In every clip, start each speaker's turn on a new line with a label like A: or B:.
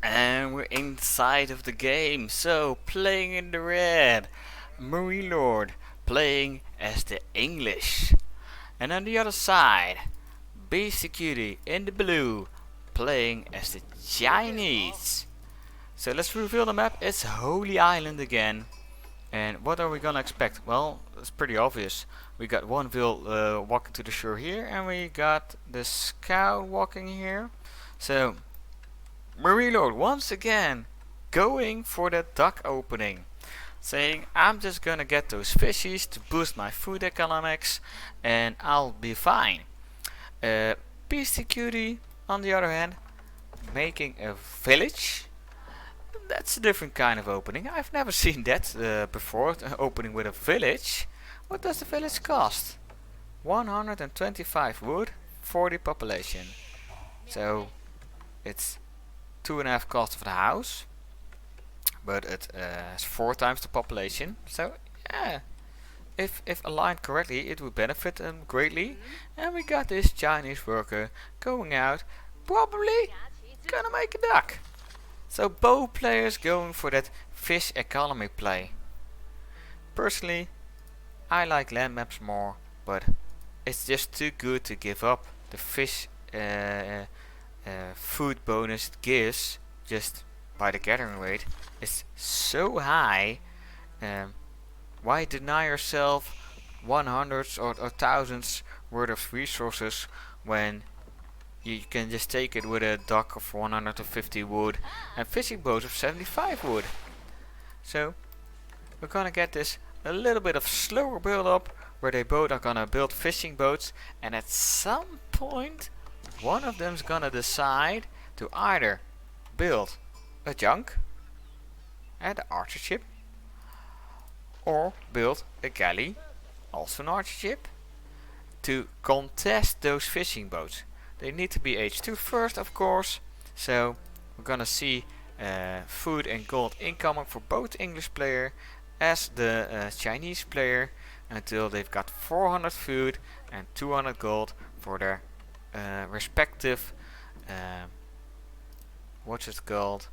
A: And we're inside of the game. So, playing in the red, Marinelord playing as the English. And on the other side, Beastyqt in the blue playing as the Chinese. So let's reveal the map. It's Holy Island again. And what are we gonna expect? Well, it's pretty obvious. We got one Vil walking to the shore here, and we got the scout walking here. So Marinelord once again going for that dock opening, saying I'm just gonna get those fishies to boost my food economics and I'll be fine. Beastyqt on the other hand making a village. That's a different kind of opening. I've never seen that before, opening with a village. What does the village cost? 125 wood, 40 population. So it's 2.5 cost of the house, but it has 4 times the population. So yeah, if aligned correctly, it would benefit them greatly. And we got this Chinese worker going out, probably gonna make a duck. So both players going for that fish economy play. Personally, I like land maps more, but it's just too good to give up. The fish food bonus it gives just by the gathering rate is so high. Why deny yourself 100s or thousands worth of resources when you can just take it with a dock of 150 wood and fishing boats of 75 wood. So we're gonna get this a little bit of slower build up, where they both are gonna build fishing boats, and at some point one of them's gonna decide to either build a junk and an archer ship, or build a galley, also an archer ship, to contest those fishing boats. They need to be H2 first, of course. So we're gonna see food and gold incoming for both English player as the Chinese player, until they've got 400 food and 200 gold for their respective what's it called?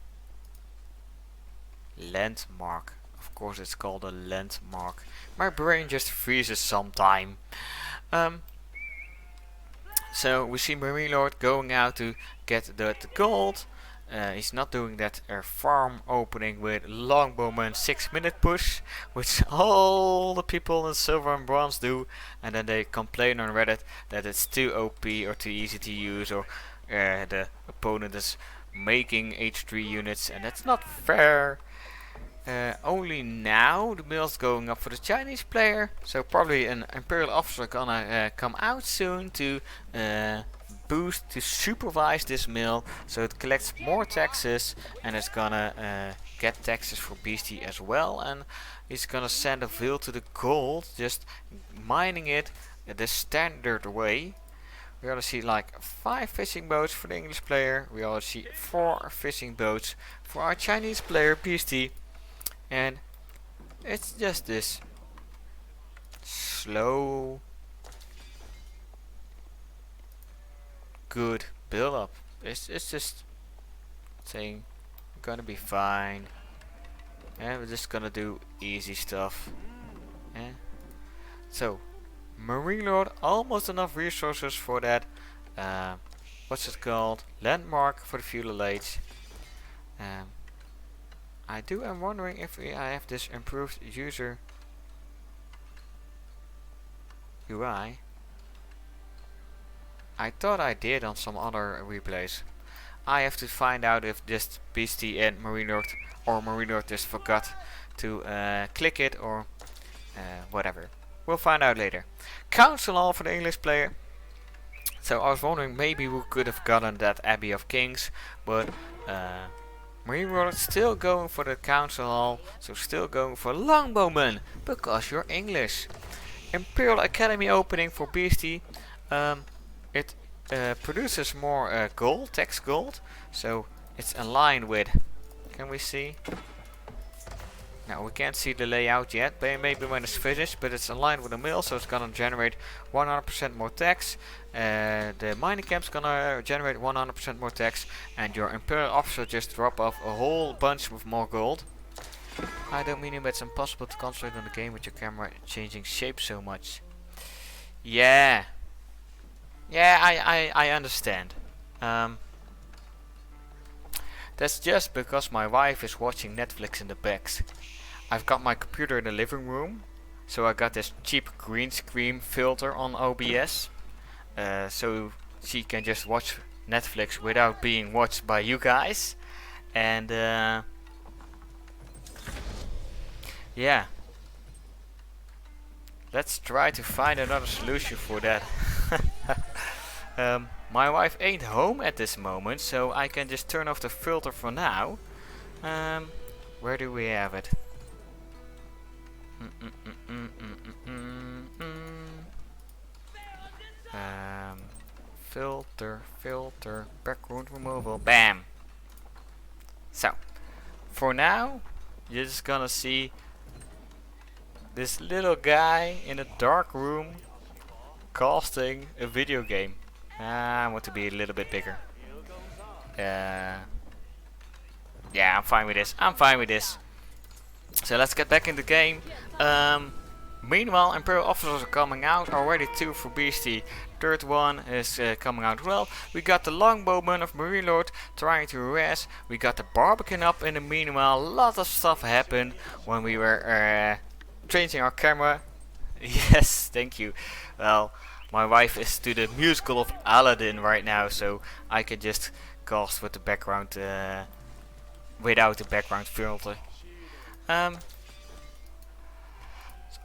A: Landmark. Of course it's called a landmark. My brain just freezes sometime. So we see Marinelord going out to get the gold. He's not doing that farm opening with longbowman 6-minute push, which all the people in silver and bronze do, and then they complain on Reddit that it's too OP or too easy to use, or the opponent is making H3 units, and that's not fair. Only now the mill's going up for the Chinese player, so probably an Imperial officer gonna come out soon to boost, to supervise this mill, so it collects more taxes, and it's gonna get taxes for Beastie as well, and he's gonna send a veil to the gold, just mining it the standard way. We already see like 5 fishing boats for the English player, we already see 4 fishing boats for our Chinese player Beastie. And it's just this slow, good build up. It's just saying we're gonna be fine, and we're just gonna do easy stuff. So Marinelord almost enough resources for that what's it called, landmark for the feudal age. I'm wondering if I have this improved user UI. I thought I did on some other replays. I have to find out if just Beastie and Marinelord, or Marinelord just forgot to click it, or whatever. We'll find out later. Council Hall for the English player. So I was wondering, maybe we could have gotten that Abbey of Kings, but Marinelord still going for the council hall, so still going for longbowman, because you're English. Imperial Academy opening for Beastie. It produces more gold, tax gold, so it's in line with, can we see? Now we can't see the layout yet, maybe when it's finished, but it's aligned with the mill, so it's gonna generate 100% more tax. The mining camp's gonna generate 100% more tax, and your Imperial Officer just drop off a whole bunch with more gold. I don't mean it's impossible to concentrate on the game with your camera changing shape so much. Yeah. Yeah, I understand. That's just because my wife is watching Netflix in the back. I've got my computer in the living room, so I got this cheap green screen filter on OBS, so she can just watch Netflix without being watched by you guys. And yeah, let's try to find another solution for that. My wife ain't home at this moment, so I can just turn off the filter for now. Where do we have it? Filter, background removal, bam! So, for now, you're just gonna see this little guy in a dark room casting a video game. I want to be a little bit bigger. Yeah, I'm fine with this. So let's get back in the game. Meanwhile, Imperial officers are coming out. Already 2 for Beastie. Third one is coming out well. We got the longbowman of Marinelord trying to harass. We got the Barbican up in the meanwhile. A lot of stuff happened when we were changing our camera. Yes, thank you. Well, my wife is to the musical of Aladdin right now, so I can just cast with the background without the background filter.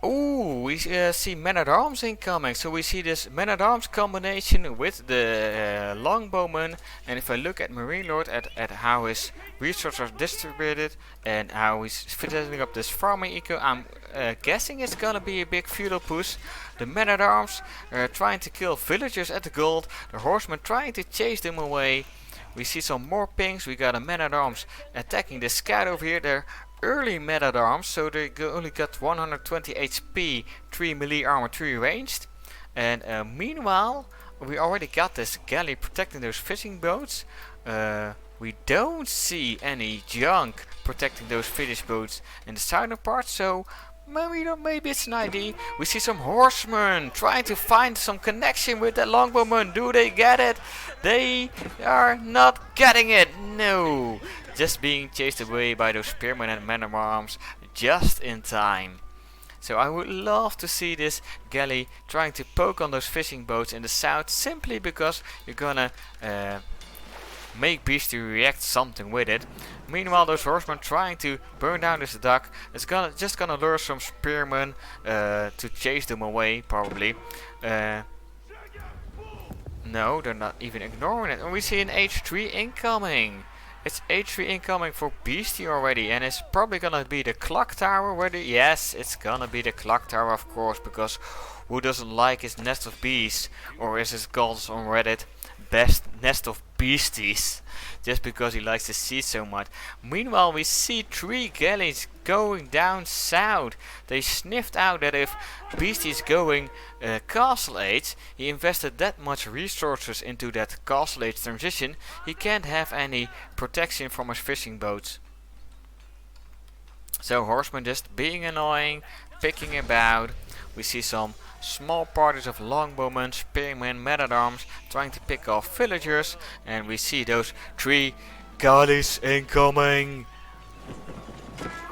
A: Ooh, we see men-at-arms incoming. So we see this men-at-arms combination with the longbowman. And if I look at Marinelord, at how his resources are distributed and how he's setting up this farming eco, I'm guessing it's gonna be a big feudal push. The men-at-arms are trying to kill villagers at the gold. The horsemen trying to chase them away. We see some more pings. We got a men-at-arms attacking the scout over here. They're early men-at-arms, so they only got 120 HP, 3 melee armor, 3 ranged. And meanwhile, we already got this galley protecting those fishing boats. We don't see any junk protecting those fishing boats in the southern part, so maybe it's an idea. We see some horsemen trying to find some connection with that longbowman. Do they get it? They are not getting it. No. Just being chased away by those spearmen and men-at-arms just in time. So I would love to see this galley trying to poke on those fishing boats in the south, simply because you're gonna make Beastie react something with it. Meanwhile, those horsemen trying to burn down this dock. It's just gonna lure some spearmen to chase them away, probably. No, they're not even ignoring it. And we see an H3 incoming. It's H3 incoming for Beastie already, and it's probably gonna be the clock tower. Yes, it's gonna be the clock tower, of course, because who doesn't like his nest of bees, or as it calls on Reddit, best nest of beasties, just because he likes the sea so much. Meanwhile, we see 3 galleys going down south. They sniffed out that if Beastie is going Castle Age, he invested that much resources into that Castle Age transition, he can't have any protection from his fishing boats. So horsemen just being annoying, picking about. We see some small parties of longbowmen, spearmen, men-at-arms trying to pick off villagers, and we see those 3 galleys incoming.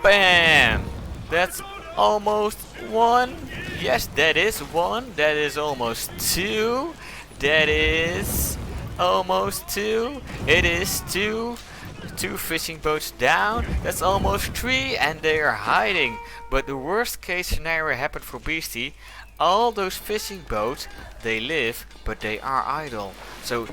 A: Bam! That's almost 1. Yes, that is 1. That is almost 2. That is almost 2. It is 2. 2 fishing boats down. That's almost 3, and they are hiding. But the worst case scenario happened for Beastie. All those fishing boats, they live, but they are idle. So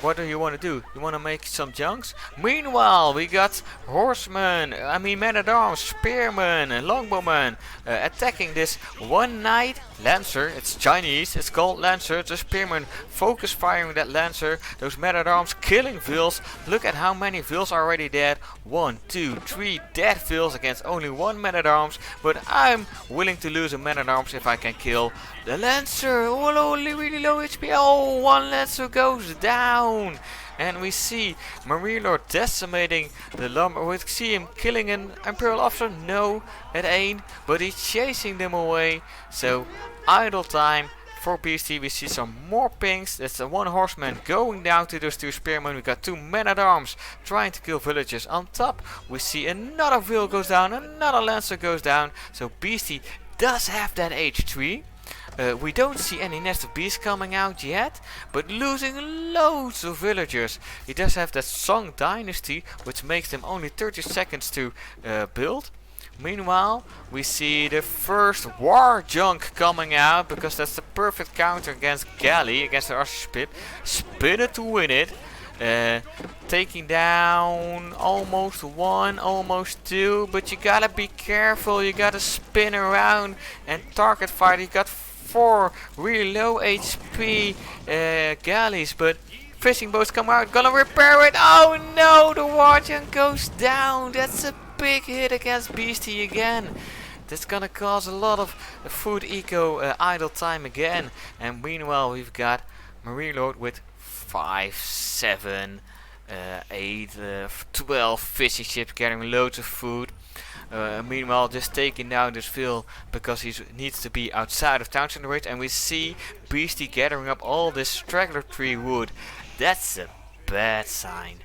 A: What do you want to do? You want to make some junks? Meanwhile, we got horsemen, I mean men-at-arms, spearmen, and longbowmen attacking this one knight lancer. It's Chinese, it's called lancer. It's a spearman focus firing that lancer. Those men-at-arms killing Vils. Look at how many Vils are already dead. 1, 2, 3 dead Vils against only one man-at-arms. But I'm willing to lose a man-at-arms if I can kill the lancer. Oh, really low HP. Oh, one lancer goes down. And we see Marinelord decimating the lumber. We see him killing an Imperial officer. No, it ain't. But he's chasing them away. So, idle time for Beastie. We see some more pings. That's the one horseman going down to those two spearmen. We got two men-at-arms trying to kill villagers. On top, we see another Vil goes down. Another lancer goes down. So, Beastie does have that H3. We don't see any nest of bees coming out yet, but losing loads of villagers. He does have that Song Dynasty, which makes them only 30 seconds to build. Meanwhile, we see the first war junk coming out, because that's the perfect counter against Galley, against the Archer Spit. Spin it to win it. Taking down almost one, almost two, but you gotta be careful. You gotta spin around and target fire. You got 4 really low HP galleys, but fishing boats come out, gonna repair it. Oh no, the warjunk goes down. That's a big hit against Beastie again. That's gonna cause a lot of food eco idle time again. And meanwhile, we've got Marinelord with 5, 7, 8, 12 fishing ships carrying loads of food. Meanwhile, just taking down this Vil because he needs to be outside of town center range, and we see Beastie gathering up all this straggler tree wood. That's a bad sign.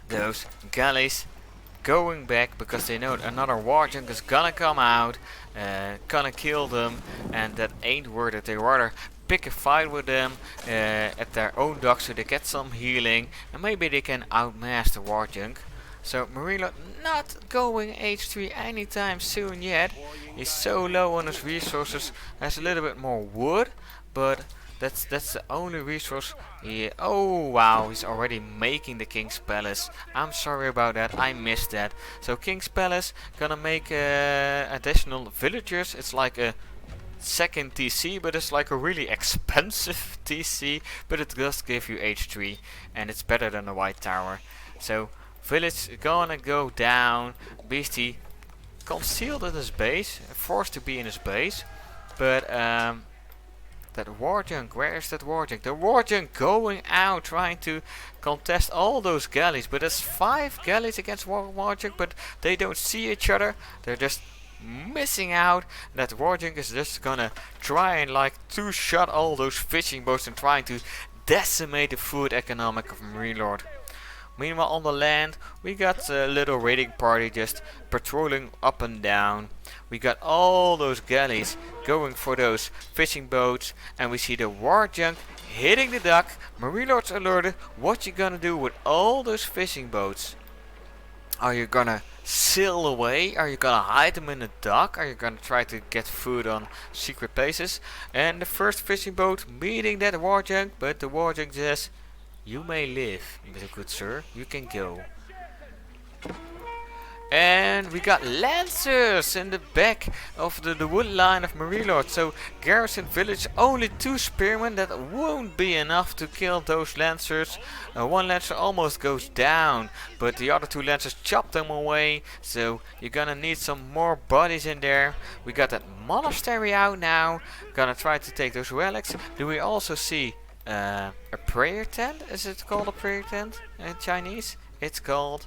A: Those galleys going back because they know another warjunk is gonna come out, gonna kill them, and that ain't worth it. They rather pick a fight with them at their own dock so they get some healing, and maybe they can outmass the warjunk. So Marinelord not going H3 anytime soon yet. He's so low on his resources. Has a little bit more wood, but that's the only resource. Oh wow, he's already making the King's Palace. I'm sorry about that, I missed that. So King's Palace gonna make additional villagers. It's like a second TC, but it's like a really expensive TC, but it does give you H3 and it's better than the White Tower. So village gonna go down. Beastie concealed in his base, forced to be in his base, but that warjunk, where is that warjunk? The warjunk going out trying to contest all those galleys, but there's 5 galleys against warjunk, but they don't see each other. They're just missing out. That warjunk is just gonna try and like two-shot all those fishing boats and trying to decimate the food economic of Marinelord. Meanwhile, on the land, we got a little raiding party just patrolling up and down. We got all those galleys going for those fishing boats, and we see the warjunk hitting the dock. Marinelord's alerted. What you gonna do with all those fishing boats? Are you gonna sail away? Are you gonna hide them in the dock? Are you gonna try to get food on secret places? And the first fishing boat meeting that warjunk, but the warjunk says, "You may live, good sir, you can go." And we got lancers in the back of the wood line of Marinelord. So garrison village, only 2 spearmen. That won't be enough to kill those lancers. One lancer almost goes down, but the other 2 lancers chop them away. So you're gonna need some more bodies in there. We got that monastery out now. Gonna try to take those relics. Do we also see a prayer tent? Is it called a prayer tent in Chinese? It's called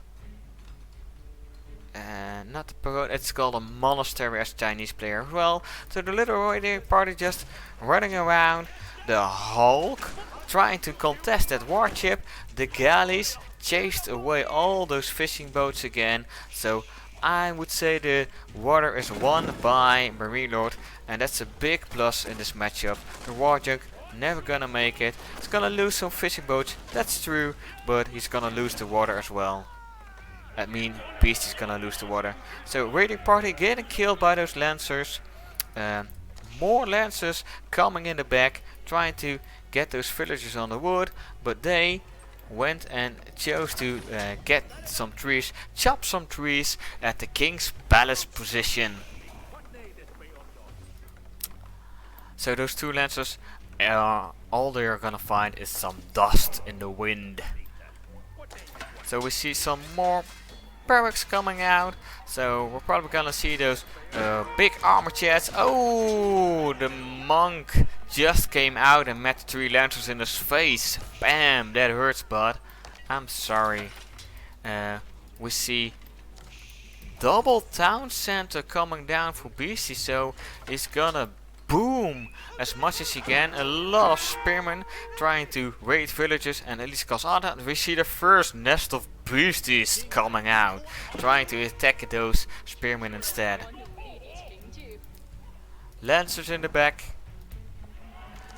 A: not the pagoda, it's called a monastery as Chinese player. Well, so the little raiding party just running around. The Hulk trying to contest that warship. The galleys chased away all those fishing boats again. So I would say the water is won by Marinelord, and that's a big plus in this matchup. The warjunk never gonna make it. It's gonna lose some fishing boats, that's true, but he's gonna lose the water as well. I mean, Beastie's gonna lose the water. So raiding party getting killed by those lancers. more lancers coming in the back, trying to get those villagers on the wood, but they went and chose to get some trees, chop some trees at the king's palace position. So those two lancers, all they are gonna find is some dust in the wind. So we see some more barracks coming out. So we're probably gonna see those big armor chests. Oh, the monk just came out and met 3 lancers in his face. Bam, that hurts, bud. I'm sorry. We see double town center coming down for Beasty, so he's gonna boom as much as he can. A lot of spearmen trying to raid villages, and at least Casada, we see the first nest of beasties coming out, trying to attack those spearmen instead. Lancers in the back,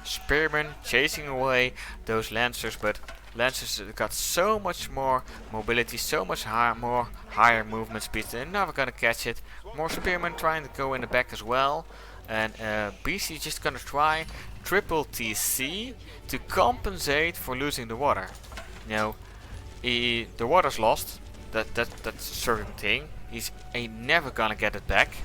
A: spearmen chasing away those lancers, but lancers got so much more mobility, so much higher movement speed, they're never gonna catch it. More spearmen trying to go in the back as well. And BC is just gonna try triple TC to compensate for losing the water. You know, the water's lost. That's a certain thing. He's never gonna get it back.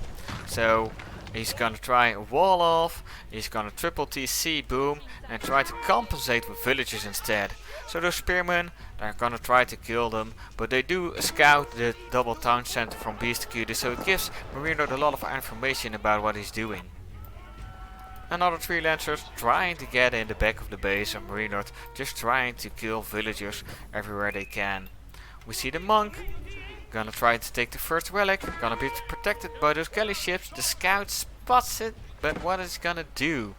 A: So he's gonna try a wall off. He's gonna triple TC boom and try to compensate with villagers instead. So those spearmen, they're gonna try to kill them, but they do scout the double town center from Beastyqt, so it gives Marinelord a lot of information about what he's doing. Another 3 lancers trying to get in the back of the base of Marinelord, just trying to kill villagers everywhere they can. We see the monk gonna try to take the first relic, gonna be protected by those galley ships. The scout spots it, but what is he gonna do?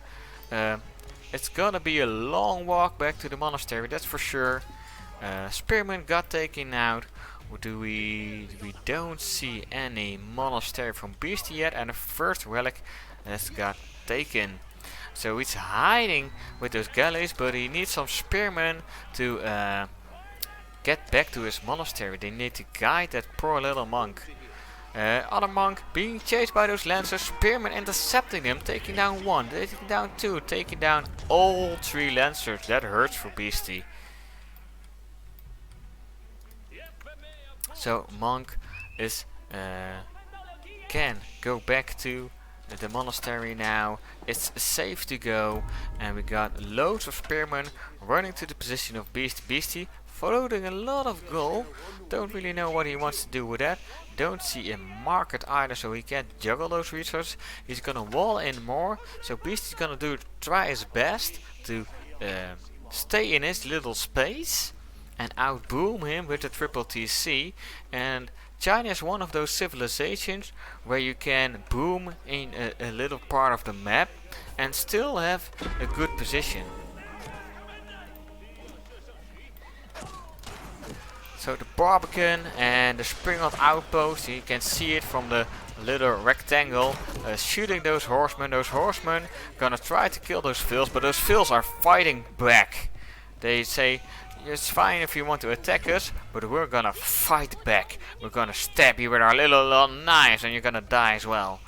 A: It's gonna be a long walk back to the monastery, that's for sure. Spearman got taken out. We don't see any monastery from Beastie yet, and the first relic has got taken. So he's hiding with those galleys, but he needs some spearmen to get back to his monastery. They need to guide that poor little monk. Other monk being chased by those lancers, spearmen intercepting him, taking down 1, taking down 2, taking down all 3 lancers. That hurts for Beastie. So monk is can go back to the monastery now. It's safe to go, and we got loads of spearmen running to the position of Beastie, floating a lot of gold. Don't really know what he wants to do with that. Don't see a market either, so he can't juggle those resources. He's gonna wall in more, so Beastie's gonna try his best to stay in his little space and outboom him with the triple TC. And China is one of those civilizations where you can boom in a little part of the map and still have a good position. So the Barbican and the Springald outpost, you can see it from the little rectangle, shooting those horsemen. Those horsemen gonna try to kill those Phils, but those Phils are fighting back. They say, it's fine if you want to attack us, but we're gonna fight back. We're gonna stab you with our little knives and you're gonna die as well.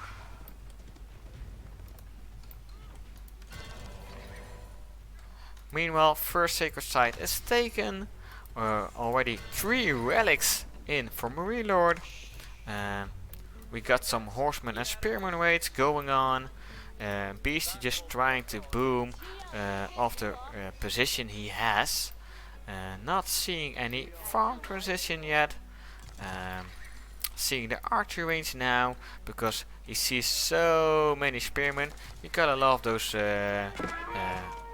A: Meanwhile, first sacred site is taken. Already 3 relics in for Marinelord. We got some horsemen and spearmen raids going on. Beastie just trying to boom off the position he has. Not seeing any farm transition yet. Seeing the archery range now because he sees so many spearmen. You gotta love those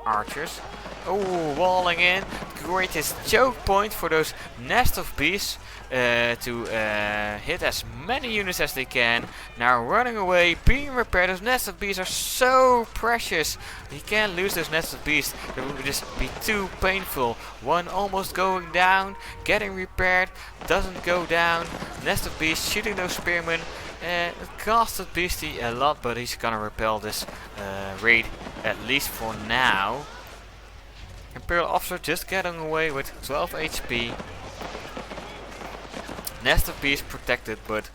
A: archers. Oh, walling in. Greatest choke point for those nest of beasts to hit as many units as they can. Now running away, being repaired. Those nest of beasts are so precious. You can't lose those nest of beasts. It would just be too painful. One almost going down, getting repaired, doesn't go down. Nest of beasts shooting those spearmen. It costed Beastie a lot, but he's gonna repel this raid at least for now. Imperial officer just getting away with 12 HP. Nest of beasts protected, but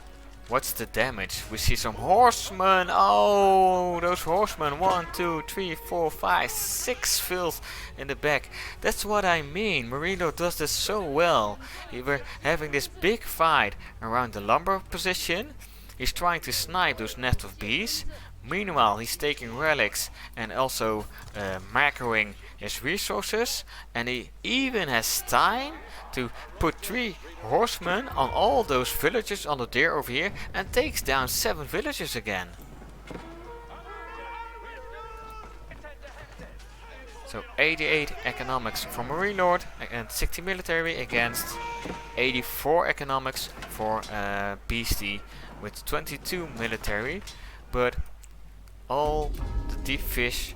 A: what's the damage? We see some horsemen. Oh, those horsemen. 1, 2, 3, 4, 5, 6 fills in the back. That's what I mean. Marinelord does this so well. We're having this big fight around the lumber position. He's trying to snipe those nest of bees. Meanwhile, he's taking relics and also macroing his resources. And he even has time to put 3 horsemen on all those villagers on the deer over here and takes down 7 villagers again. So 88 economics for Marinelord and 60 military against 84 economics for Beastyqt with 22 military. But all the deep fish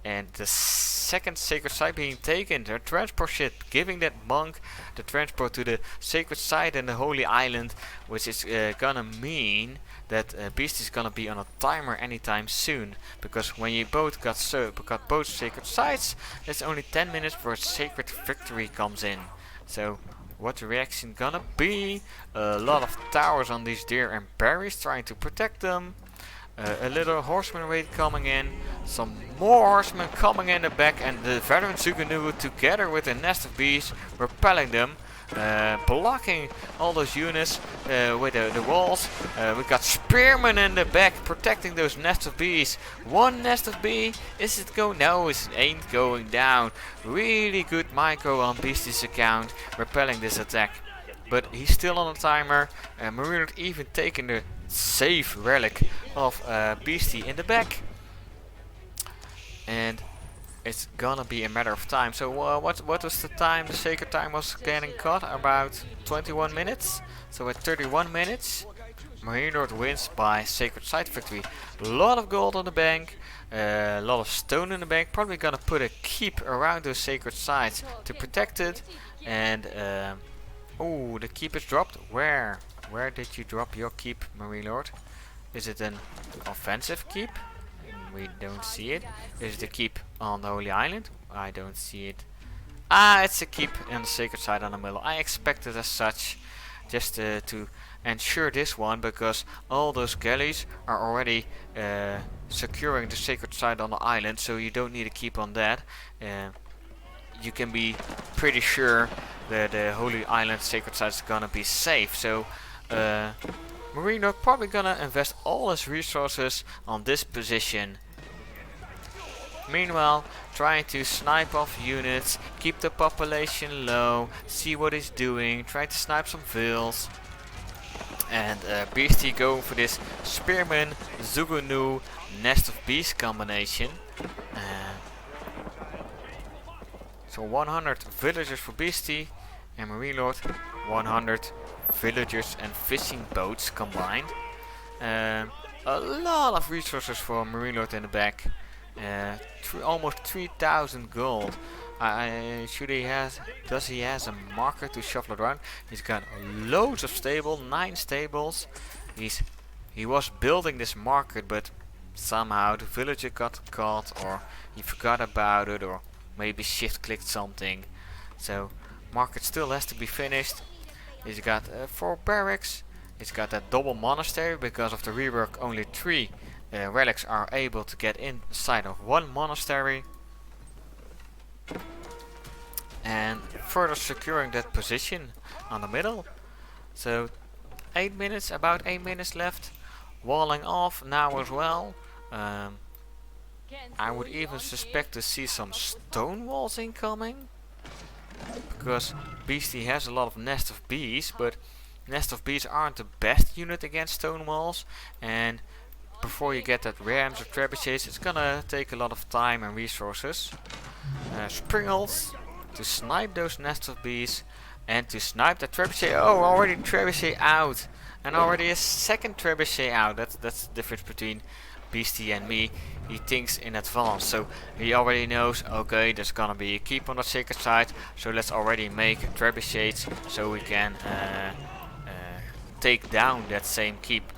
A: and the second sacred site being taken, the transport ship giving that monk the transport to the sacred site and the holy island, which is gonna mean that Beast is gonna be on a timer anytime soon, because when you both got both sacred sites, there's only 10 minutes before a sacred victory comes in. So what the reaction gonna be? A lot of towers on these deer and berries trying to protect them. A little horseman raid coming in, some more horsemen coming in the back, and the veteran Zugunu together with a nest of bees repelling them, blocking all those units with the walls. We got spearmen in the back protecting those nests of bees. One nest of bee, is it going? No, it ain't going down. Really good micro on Beasty's account, repelling this attack. But he's still on a timer. Marinelord even taking the safe relic of Beastyqt in the back, and it's gonna be a matter of time. So what was the time? The sacred time was getting cut about 21 minutes. So at 31 minutes, Marinelord wins by sacred site victory. A lot of gold on the bank, a lot of stone in the bank. Probably gonna put a keep around those sacred sites to protect it. And oh, the keep is dropped. Where did you drop your keep, Marinelord? Is it an offensive keep? We don't see it. Is it a keep on the Holy Island? I don't see it. Ah, it's a keep on the sacred site on the middle. I expected as such, just to ensure this one, because all those galleys are already securing the sacred site on the island, so you don't need a keep on that. You can be pretty sure that the Holy Island sacred site is gonna be safe. So Marinelord probably gonna invest all his resources on this position. Meanwhile, trying to snipe off units, keep the population low, see what he's doing, try to snipe some vills. And Beastyqt going for this Spearman Zugunu Nest of Bees combination. So 100 villagers for Beastyqt and Marinelord 100 villagers and fishing boats combined. A lot of resources for Marinelord in the back. Almost 3,000 gold. Does he has a marker to shuffle it around? He's got loads of stables, 9 stables. He was building this market, but somehow the villager got caught, or he forgot about it, or maybe shift clicked something. So market still has to be finished. He's got 4 barracks. He's got that double monastery. Because of the rework, only 3 relics are able to get inside of 1 monastery. And further securing that position on the middle. So 8 minutes, about 8 minutes left. Walling off now as well. I would even suspect to see some stone walls incoming, because Beastyqt has a lot of nest of bees, but nest of bees aren't the best unit against stone walls, and before you get that rams or trebuchets, it's gonna take a lot of time and resources. Springles to snipe those nests of bees and to snipe the trebuchet. Oh, already trebuchet out, and already a second trebuchet out. That's the difference between Beastyqt and me. He thinks in advance, so he already knows, okay, there's gonna be a keep on the sacred side, so let's already make trebuchets so we can take down that same keep.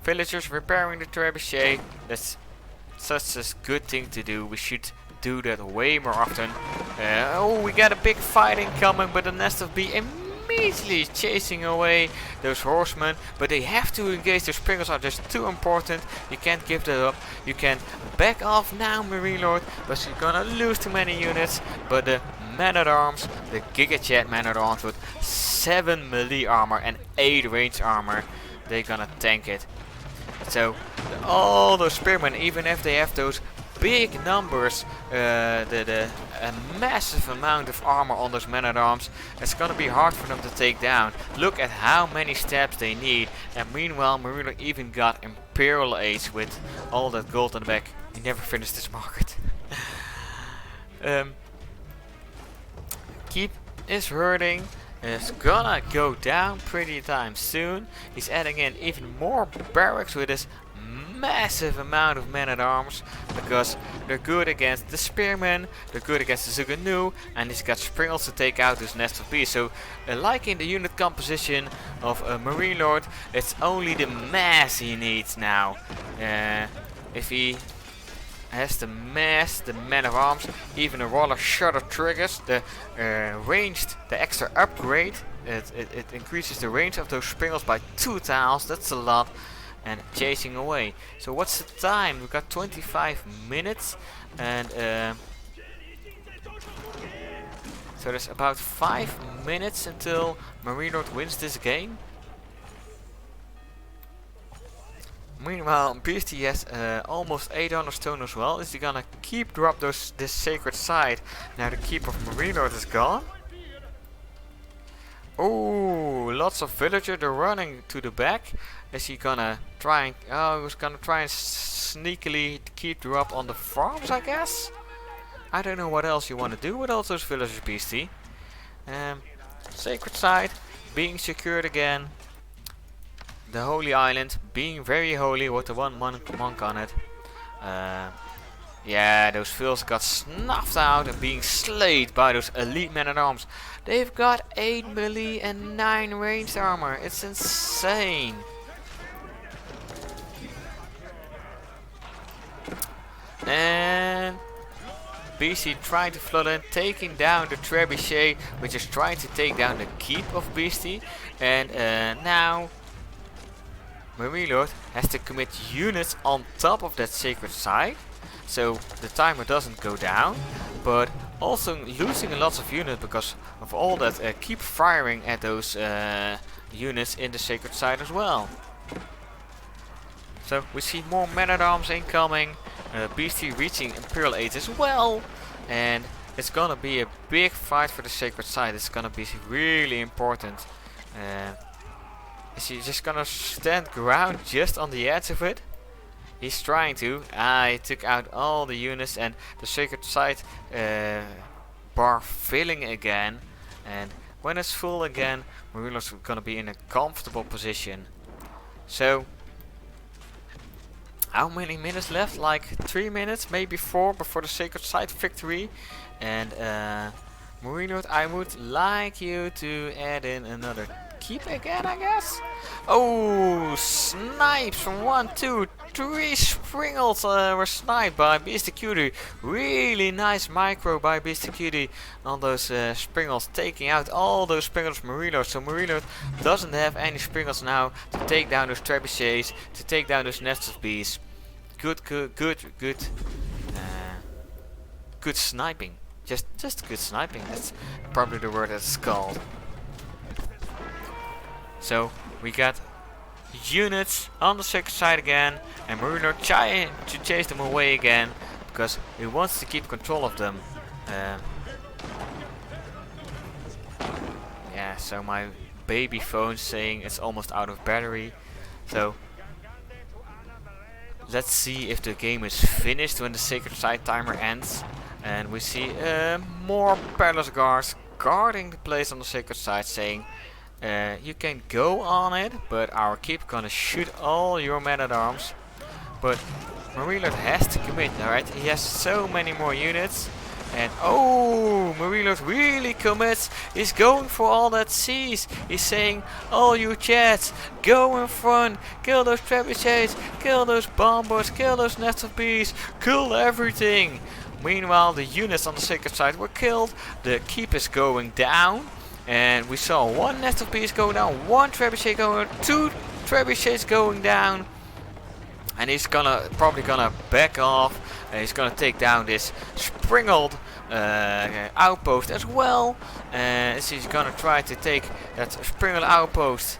A: Villagers repairing the trebuchet. That's such a good thing to do. We should do that way more often. Oh, we got a big fight incoming, but the nest of bee immediately chasing away those horsemen, but they have to engage. Those Pringles are just too important. You can't give that up. You can back off now, Marinelord, but you're gonna lose too many units. But the Man-at-Arms, the Giga Jet Man-at-Arms with 7 melee armor and 8 range armor, they're gonna tank it. So all those spearmen, even if they have those big numbers, a massive amount of armor on those Men-at-Arms, it's gonna be hard for them to take down. Look at how many stabs they need, and meanwhile Marino even got Imperial Age with all that gold on the back. He never finished this market. Keep is hurting. It's gonna go down pretty time soon. He's adding in even more barracks with his massive amount of Men-at-Arms, because they're good against the Spearmen, they're good against the Zuganu, and he's got Springles to take out his Nest of Bees. So like in the unit composition of Marinelord, it's only the mass he needs now. If he has the mass, the Men-at-Arms, even a roller shutter triggers the ranged, the extra upgrade. It increases the range of those Springles by 2 tiles. That's a lot. And chasing away. So what's the time? We've got 25 minutes, and so there's about 5 minutes until Marinelord wins this game. Meanwhile, Beasty has almost 800 stone as well. Is he gonna keep drop this sacred site now the keep of Marinelord is gone? Oh, lots of villagers, they're running to the back. Is he gonna try and, he was gonna try and sneakily keep drop on the farms, I guess? I don't know what else you want to do with all those villagers, Beastie. Sacred site being secured again. The Holy Island being very holy with the one monk on it. Yeah, those fields got snuffed out and being slayed by those elite Men-at-Arms. They've got 8 melee and 9 ranged armor. It's insane. And Beastie trying to flood in, taking down the Trebuchet, which is trying to take down the keep of Beastie. And now Marinelord has to commit units on top of that sacred site, so the timer doesn't go down, but also losing lots of units because of all that keep firing at those units in the sacred site as well. So we see more Men-at-Arms incoming, Beastie reaching Imperial Age as well, and it's gonna be a big fight for the sacred site. It's gonna be really important. Is he just gonna stand ground just on the edge of it? He's trying to. He took out all the units, and the sacred site bar filling again. And when it's full again, Marinelord's gonna be in a comfortable position. So, how many minutes left? Like 3 minutes, maybe 4 before the sacred site victory. And Marinelord, I would like you to add in another keep again, I guess. Oh, snipes from 1, 2, 3 Springles were sniped by Beastyqt. Really nice micro by Beastyqt on those Springles, taking out all those Springles from Marinelord. So Marinelord doesn't have any Springles now to take down those Trebuchets, to take down those Nests of Bees. Good sniping. Just good sniping. That's probably the word that's called. So we got units on the sacred side again, and Marinelord trying to chase them away again because he wants to keep control of them. Yeah, so my baby phone's saying it's almost out of battery. So let's see if the game is finished when the sacred site timer ends. And we see more palace guards guarding the place on the sacred site, saying you can go on it, but our keep gonna shoot all your Men-at-Arms. But Marinelord has to commit, alright? He has so many more units. And oh, Marinelord really commits. He's going for all that seas. He's saying, all you jets, go in front, kill those trebuchets, kill those bombers, kill those Nests of Bees, kill everything. Meanwhile, the units on the sacred site were killed. The keep is going down. And we saw one nest of bees going down, one trebuchet going down, two trebuchets going down. And he's probably gonna back off. And he's gonna take down this springled outpost as well. And he's gonna try to take that springled outpost.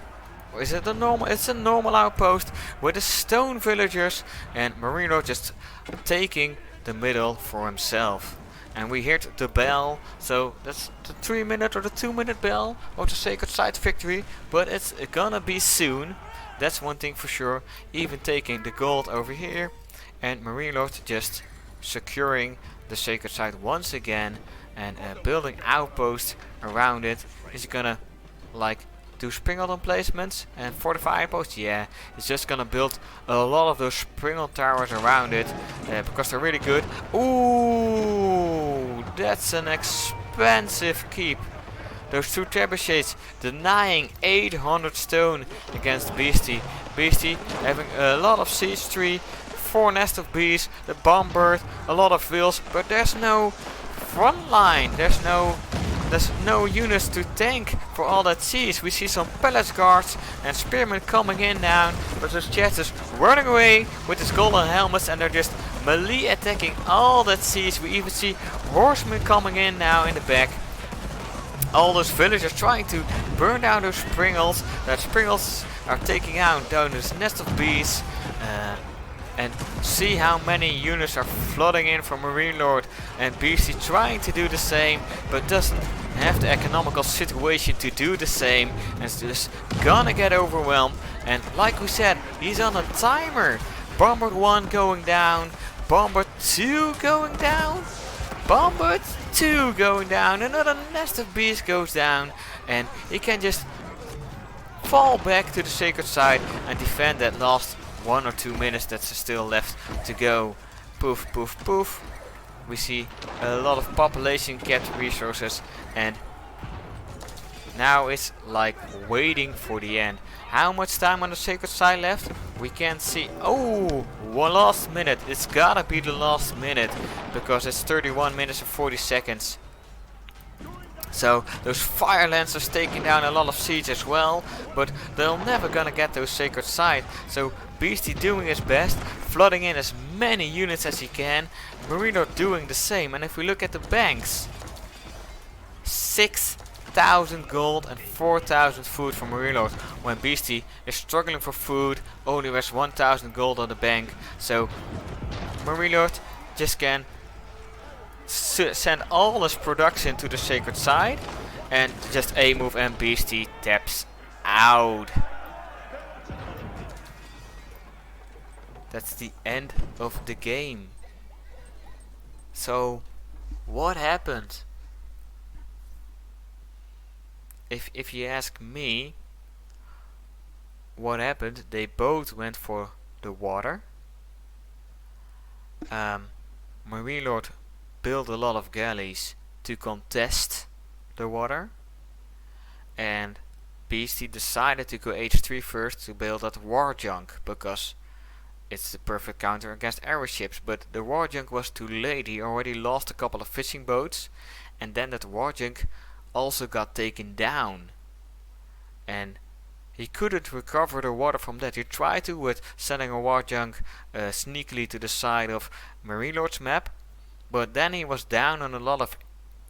A: Is it a normal? It's a normal outpost with the stone villagers, and Marinelord just taking the middle for himself. And we heard the bell, so that's the 3-minute or the 2-minute bell of the Sacred Site victory. But it's gonna be soon. That's one thing for sure. Even taking the gold over here, and Marinelord just securing the Sacred Site once again and building outposts around it. Is he gonna like do springled emplacements and fortify outposts? Yeah, he's just gonna build a lot of those springled towers around it because they're really good. Ooh, that's an expensive keep. Those two trebuchets denying 800 stone against Beasty. Beasty having a lot of siege tree, 4 nest of bees, the bombard, a lot of wheels, but there's no front line. There's no units to tank for all that siege. We see some palace guards and spearmen coming in now, but those chests is running away with his golden helmets, and they're just melee attacking all that siege. We even see horsemen coming in now in the back. All those villagers trying to burn down those springles. That springles are taking out down this nest of bees. And see how many units are flooding in from Marinelord and Beasty trying to do the same, but doesn't have the economical situation to do the same, and is just gonna get overwhelmed. And like we said, he's on a timer. Bombard 1 going down, Bombard 2 going down, Bombard 2 going down, another nest of bees goes down, and he can just fall back to the Sacred Site and defend that last 1 or 2 minutes that's still left to go. Poof, poof, poof. We see a lot of population get resources, and now it's like waiting for the end. How much time on the Sacred Site left? We can't see. Oh, one last minute. It's gotta be the last minute because it's 31 minutes and 40 seconds. So those fire lancers taking down a lot of siege as well, but they're never gonna get those Sacred Site. So Beasty doing his best, flooding in as many units as he can. Marinelord doing the same. And if we look at the banks, 6,000 gold and 4,000 food for Marinelord, when Beasty is struggling for food, only has 1,000 gold on the bank. So Marinelord just can send all his production to the Sacred Site, and just a move and Beasty taps out. That's the end of the game. So what happened? If you ask me what happened, they both went for the water. Marinelord built a lot of galleys to contest the water, and Beasty decided to go H3 first to build that war junk because it's the perfect counter against arrow ships. But the war junk was too late. He already lost a couple of fishing boats, and then that war junk also got taken down, and he couldn't recover the water from that. He tried to with sending a war junk sneakily to the side of Marinelord's map, but then he was down on a lot of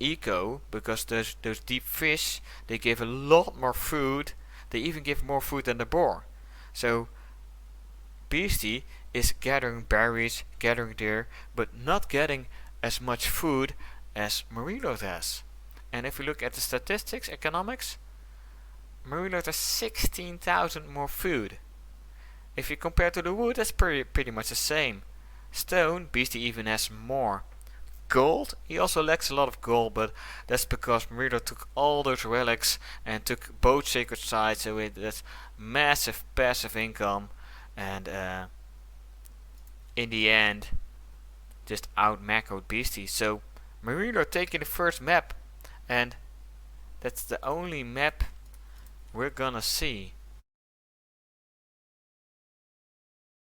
A: eco because those deep fish, they give a lot more food. They even give more food than the boar. So Beasty is gathering berries, gathering deer, but not getting as much food as Marinelord has. And if we look at the statistics, economics, Marinelord has 16,000 more food. If you compare to the wood, that's pretty much the same. Stone, Beasty even has more. Gold, he also lacks a lot of gold, but that's because Marinelord took all those relics and took both Sacred Sites, so it has massive passive income, and in the end just out macroed Beasty. So Marinelord taking the first map, and that's the only map we're gonna see.